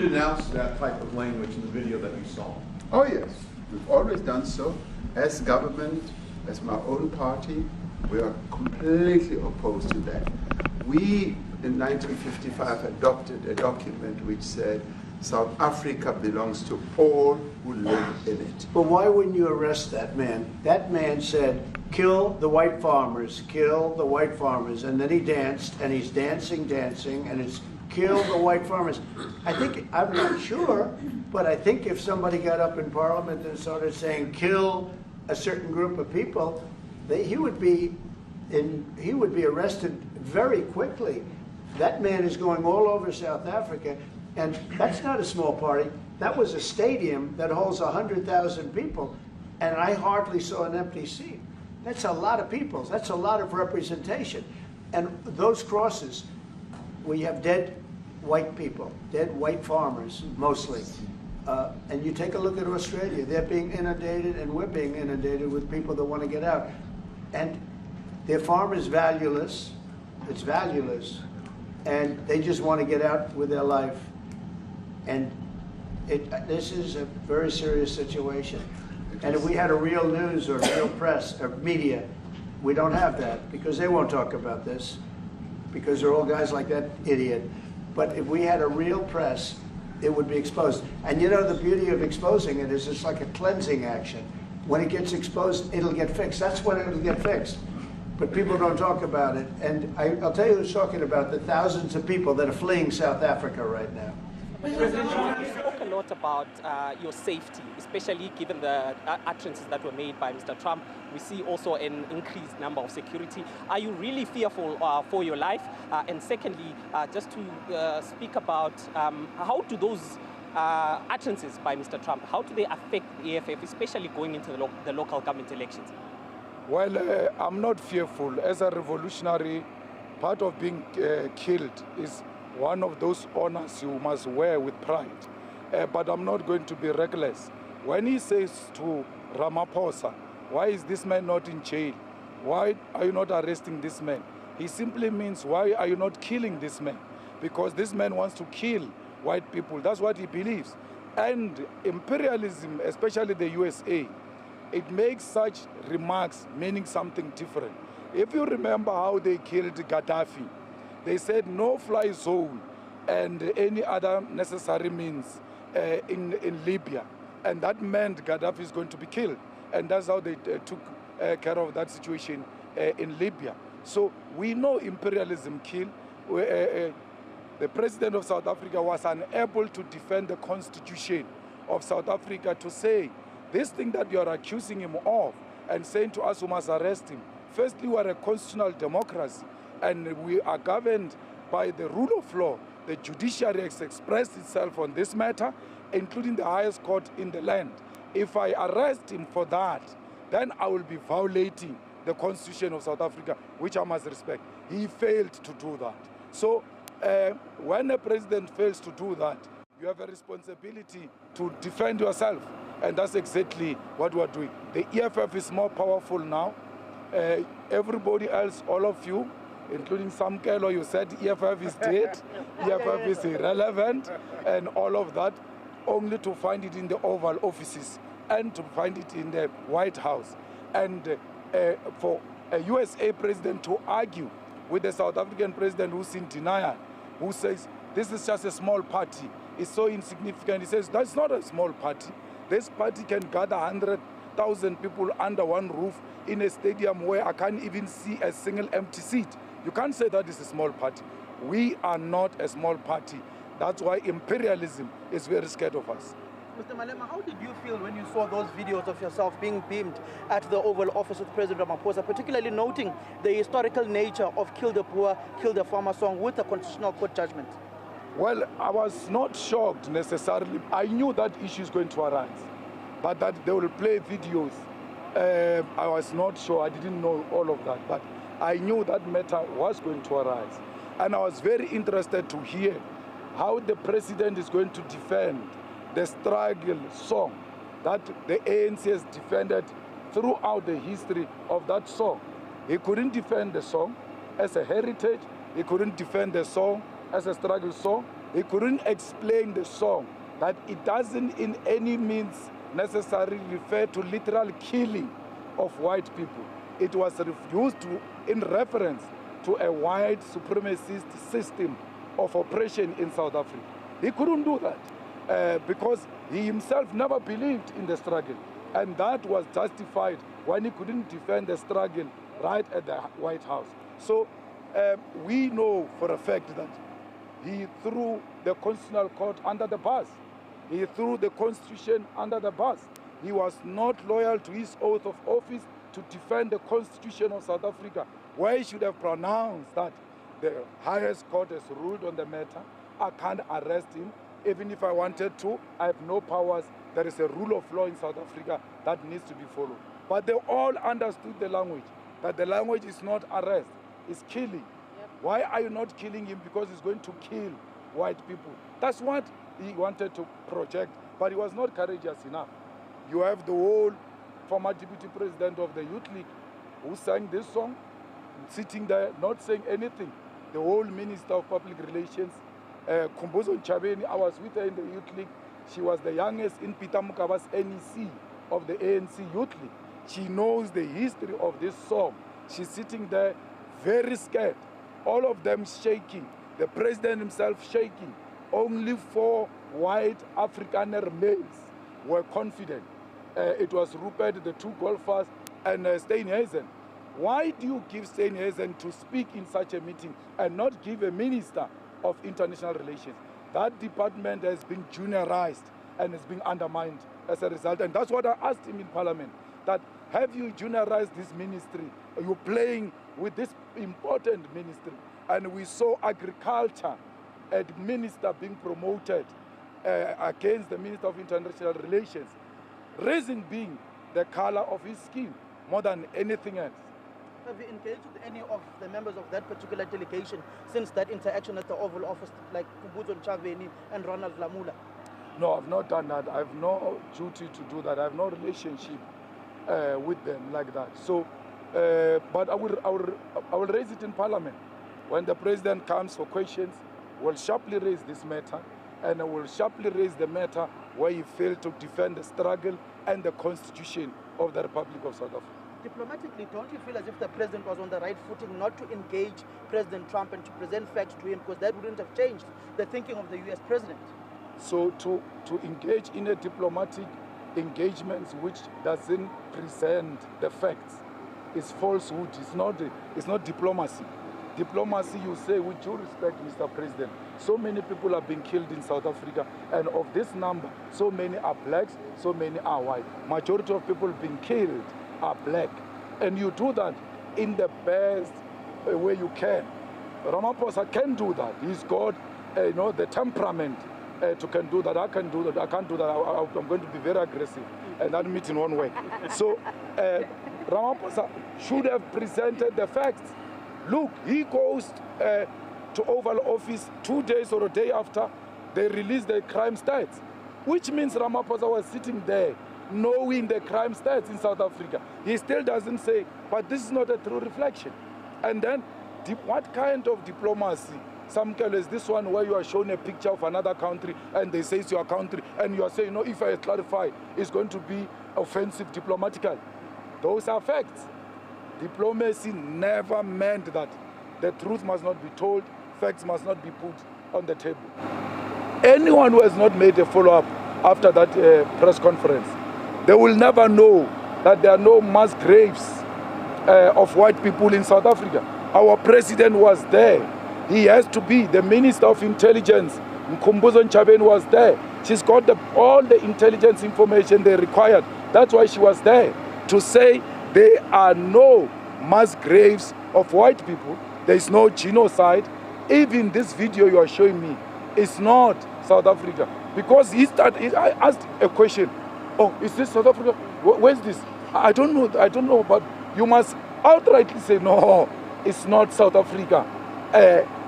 denounce that type of language in the video that you saw? Oh yes, we've always done so. As government, as my own party, we are completely opposed to that. We, in 1955, adopted a document which said South Africa belongs to all who live in it. But why wouldn't you arrest that man? That man said, kill the white farmers, kill the white farmers. And then he danced, and he's dancing, and it's kill the white farmers. I think, I'm not sure, but I think if somebody got up in Parliament and started saying, kill a certain group of people, he would be arrested very quickly. That man is going all over South Africa, and that's not a small party. That was a stadium that holds 100,000 people, and I hardly saw an empty seat. That's a lot of people. That's a lot of representation. And those crosses, we have dead white people, dead white farmers, mostly. And you take a look at Australia, they're being inundated, and we're being inundated with people that want to get out. And their farm is valueless, it's valueless, and they just want to get out with their life. And this is a very serious situation. And if we had a real news or real press or media, we don't have that because they won't talk about this because they're all guys like that idiot. But if we had a real press, it would be exposed. And you know, the beauty of exposing it is it's like a cleansing action. When it gets exposed, it'll get fixed. That's when it'll get fixed. But people don't talk about it. And I'll tell you who's talking about the thousands of people that are fleeing South Africa right now. You spoke a lot about your safety, especially given the utterances that were made by Mr. Trump. We see also an increased number of security. Are you really fearful for your life? And secondly, just to speak about how do those utterances by Mr. Trump, how do they affect the EFF, especially going into the local government elections? Well, I'm not fearful. As a revolutionary, part of being killed is one of those honors you must wear with pride. But I'm not going to be reckless. When he says to Ramaphosa, why is this man not in jail? Why are you not arresting this man? He simply means, why are you not killing this man? Because this man wants to kill white people. That's what he believes. And imperialism, especially the USA, it makes such remarks meaning something different. If you remember how they killed Gaddafi, they said no-fly zone and any other necessary means in Libya. And that meant Gaddafi is going to be killed. And that's how they took care of that situation in Libya. So we know imperialism killed. The president of South Africa was unable to defend the constitution of South Africa to say, this thing that you are accusing him of and saying to us we must arrest him. Firstly, we are a constitutional democracy and we are governed by the rule of law. The judiciary has expressed itself on this matter, including the highest court in the land. If I arrest him for that, then I will be violating the constitution of South Africa, which I must respect. He failed to do that. So when a president fails to do that, you have a responsibility to defend yourself. And that's exactly what we're doing. The EFF is more powerful now. Everybody else, all of you, including Sam Kelo, you said EFF is dead, EFF is irrelevant, and all of that, only to find it in the Oval Offices and to find it in the White House. And for a USA president to argue with the South African president who's in denial, who says, this is just a small party, it's so insignificant. He says, that's not a small party. This party can gather 100,000 people under one roof in a stadium where I can't even see a single empty seat. You can't say that is a small party. We are not a small party. That's why imperialism is very scared of us. Mr. Malema, how did you feel when you saw those videos of yourself being beamed at the Oval Office with President Ramaphosa, particularly noting the historical nature of Kill the Poor, Kill the Farmer song with the Constitutional Court judgment? Well, I was not shocked necessarily. I knew that issue is going to arise, but that they will play videos, I was not sure. I didn't know all of that, but I knew that matter was going to arise. And I was very interested to hear how the president is going to defend the struggle song that the ANC has defended throughout the history of that song. He couldn't defend the song as a heritage. He couldn't defend the song as a struggle song. He couldn't explain the song, that it doesn't in any means necessarily refer to literal killing of white people. It was used in reference to a white supremacist system of oppression in South Africa. He couldn't do that because he himself never believed in the struggle. And that was justified when he couldn't defend the struggle right at the White House. So we know for a fact that he threw the Constitutional Court under the bus. He threw the Constitution under the bus. He was not loyal to his oath of office to defend the Constitution of South Africa, where he should have pronounced that the highest court has ruled on the matter. I can't arrest him. Even if I wanted to, I have no powers. There is a rule of law in South Africa that needs to be followed. But they all understood the language, that the language is not arrest, it's killing. Yep. Why are you not killing him? Because he's going to kill white people. That's what he wanted to project, but he was not courageous enough. You have the whole former deputy president of the Youth League who sang this song, sitting there, not saying anything. The whole minister of public relations, Kumbuzo Chabeni, I was with her in the Youth League. She was the youngest in Peter Mukaba's NEC of the ANC Youth League. She knows the history of this song. She's sitting there very scared. All of them shaking. The president himself shaking. Only 4 white Afrikaner males were confident. It was Rupert, the 2 golfers, and Steenhuisen. Why do you give Steenhuisen to speak in such a meeting and not give a minister of international relations? That department has been juniorized and is being undermined as a result. And that's what I asked him in Parliament, that have you juniorized this ministry? Are you playing with this important ministry? And we saw agriculture, a minister being promoted against the Minister of International Relations. Reason being the color of his skin more than anything else. Have you engaged with any of the members of that particular delegation since that interaction at the Oval Office, like Kumbuzo Chaveni and Ronald Lamula? No, I've not done that. I have no duty to do that. I have no relationship with them like that. So, but I will raise it in Parliament. When the president comes for questions, we'll sharply raise this matter, and I will sharply raise the matter where he failed to defend the struggle and the Constitution of the Republic of South Africa. Diplomatically, don't you feel as if the president was on the right footing not to engage President Trump and to present facts to him, because that wouldn't have changed the thinking of the US president? So to engage in a diplomatic engagement which doesn't present the facts is falsehood. It's not diplomacy. Diplomacy, you say, with due respect, Mr. President, so many people are being killed in South Africa, and of this number, so many are blacks, so many are white. Majority of people being killed are black, and you do that in the best way you can. Ramaphosa can do that. He's got the temperament to can do that. I can do that. I can't do that. I'm going to be very aggressive, and that means in one way. So Ramaphosa should have presented the facts. Look, he goes to Oval Office 2 days or a day after they released the crime stats, which means Ramaphosa was sitting there knowing the crime stats in South Africa. He still doesn't say, but this is not a true reflection. And then, what kind of diplomacy? Samkelo is this one where you are shown a picture of another country and they say it's your country, and you are saying, no, if I clarify, it's going to be offensive diplomatically. Those are facts. Diplomacy never meant that. The truth must not be told, facts must not be put on the table. Anyone who has not made a follow-up after that press conference, they will never know that there are no mass graves of white people in South Africa. Our president was there. He has to be. The Minister of Intelligence, Kumbuzo Chabeni, was there. She's got all the intelligence information they required. That's why she was there, to say there are no mass graves of white people. There is no genocide. Even this video you are showing me is not South Africa. Because I asked a question. Oh, is this South Africa? Where's this? I don't know, but you must outrightly say, no, it's not South Africa.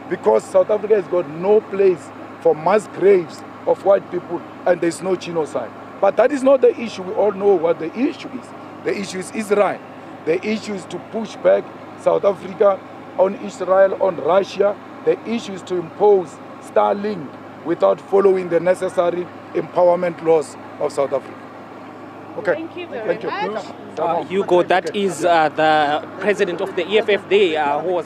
Because South Africa has got no place for mass graves of white people, and there's no genocide. But that is not the issue. We all know what the issue is. The issue is Israel. The issue is to push back South Africa on Israel, on Russia. The issue is to impose Starlink without following the necessary empowerment laws of South Africa. Okay. Thank you very much. Hugo, that is the president of the EFF there who was